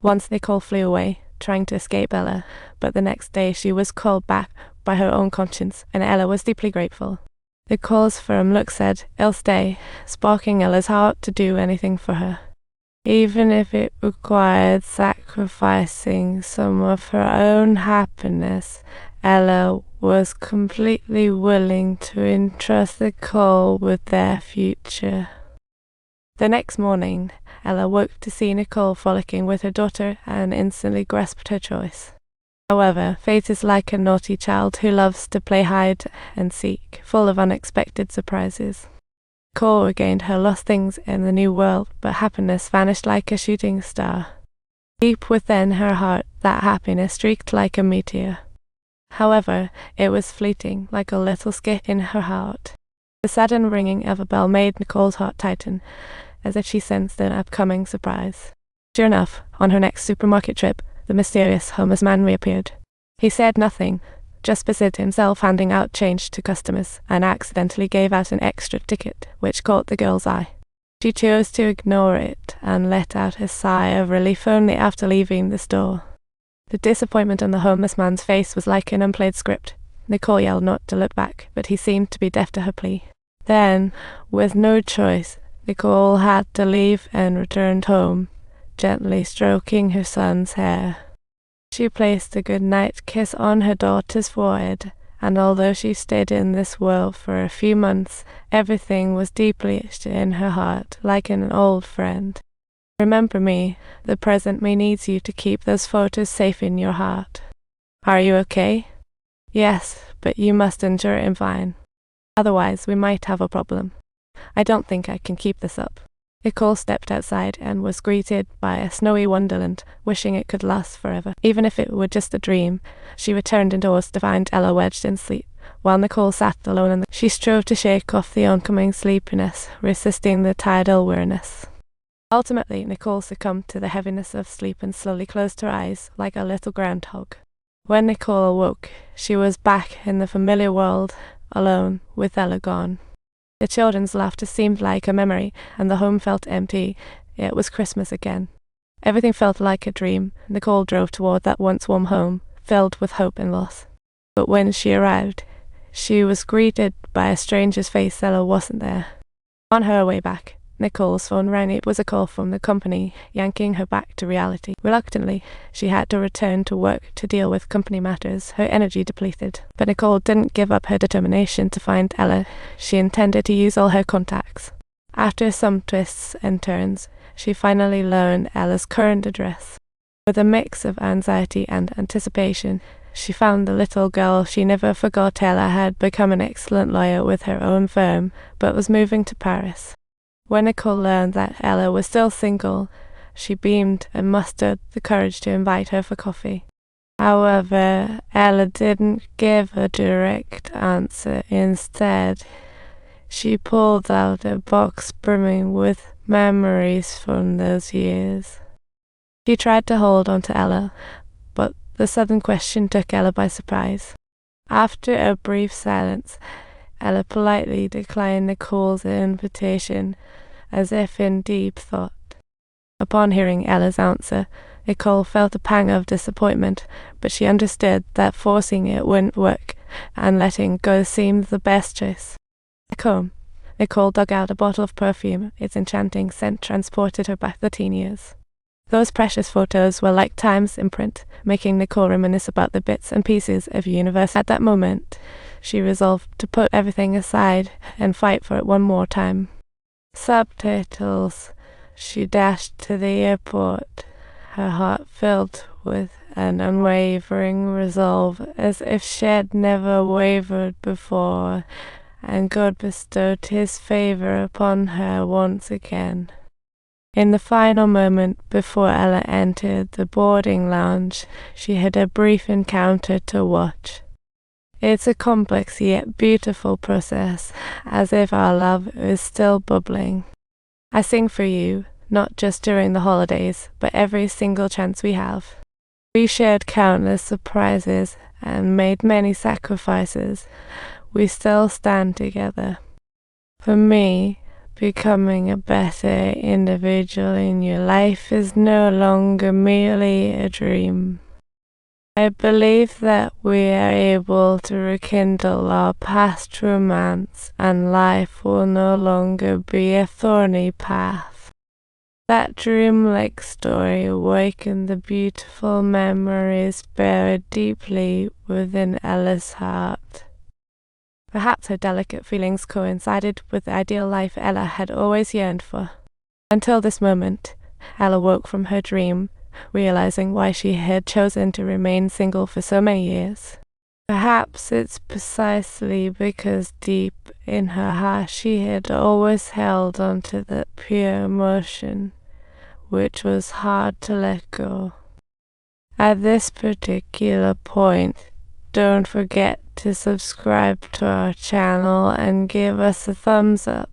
Once Nicole flew away, trying to escape Ella, but the next day she was called back by her own conscience, and Ella was deeply grateful. Nicole's firm look said, "I'll stay," sparking Ella's heart to do anything for her. Even if it required sacrificing some of her own happiness, Ella was completely willing to entrust Nicole with their future. The next morning, Ella woke to see Nicole frolicking with her daughter and instantly grasped her choice. However, fate is like a naughty child who loves to play hide and seek, full of unexpected surprises. Nicole regained her lost things in the new world, but happiness vanished like a shooting star. Deep within her heart, that happiness streaked like a meteor. However, it was fleeting, like a little skit in her heart. The sudden ringing of a bell made Nicole's heart tighten, as if she sensed an upcoming surprise. Sure enough, on her next supermarket trip, the mysterious homeless man reappeared. He said nothing, just busied himself handing out change to customers, and accidentally gave out an extra ticket, which caught the girl's eye. She chose to ignore it and let out a sigh of relief only after leaving the store. The disappointment on the homeless man's face was like an unplayed script. Nicole yelled not to look back, but he seemed to be deaf to her plea. Then, with no choice, Nicole had to leave and returned home, gently stroking her son's hair. She placed a good-night kiss on her daughter's forehead, and although she stayed in this world for a few months, everything was deeply etched in her heart, like an old friend. Remember me, the present me needs you to keep those photos safe in your heart. Are you okay? Yes, but you must endure it in fine. Otherwise, we might have a problem. I don't think I can keep this up. Nicole stepped outside and was greeted by a snowy wonderland, wishing it could last forever. Even if it were just a dream, she returned indoors to find Ella wedged in sleep. While Nicole sat alone, she strove to shake off the oncoming sleepiness, resisting the tidal weariness. Ultimately, Nicole succumbed to the heaviness of sleep and slowly closed her eyes like a little groundhog. When Nicole awoke, she was back in the familiar world, alone, with Ella gone. The children's laughter seemed like a memory, and the home felt empty. It was Christmas again. Everything felt like a dream. Nicole drove toward that once warm home, filled with hope and loss. But when she arrived, she was greeted by a stranger's face. Ella wasn't there. On her way back, Nicole's phone rang. It was a call from the company, yanking her back to reality. Reluctantly, she had to return to work to deal with company matters, her energy depleted. But Nicole didn't give up her determination to find Ella. She intended to use all her contacts. After some twists and turns, she finally learned Ella's current address. With a mix of anxiety and anticipation, she found the little girl. She never forgot Ella had become an excellent lawyer with her own firm, but was moving to Paris. When Nicole learned that Ella was still single, she beamed and mustered the courage to invite her for coffee. However, Ella didn't give a direct answer. Instead, she pulled out a box brimming with memories from those years. She tried to hold on to Ella, but the sudden question took Ella by surprise. After a brief silence, Ella politely declined Nicole's invitation, as if in deep thought. Upon hearing Ella's answer, Nicole felt a pang of disappointment, but she understood that forcing it wouldn't work, and letting go seemed the best choice. Back home, Nicole dug out a bottle of perfume. Its enchanting scent transported her back the teen years. Those precious photos were like time's imprint, making Nicole reminisce about the bits and pieces of universe. At that moment, she resolved to put everything aside and fight for it one more time. Subtitles. She dashed to the airport, her heart filled with an unwavering resolve, as if she had never wavered before, and God bestowed his favor upon her once again. In the final moment before Ella entered the boarding lounge, she had a brief encounter to watch. It's a complex yet beautiful process, as if our love is still bubbling. I sing for you, not just during the holidays, but every single chance we have. We shared countless surprises and made many sacrifices. We still stand together. For me, becoming a better individual in your life is no longer merely a dream. I believe that we are able to rekindle our past romance, and life will no longer be a thorny path. That dreamlike story awakened the beautiful memories buried deeply within Ella's heart. Perhaps her delicate feelings coincided with the ideal life Ella had always yearned for. Until this moment, Ella woke from her dream, realizing why she had chosen to remain single for so many years. Perhaps it's precisely because deep in her heart she had always held onto that pure emotion, which was hard to let go. At this particular point, don't forget to subscribe to our channel and give us a thumbs up.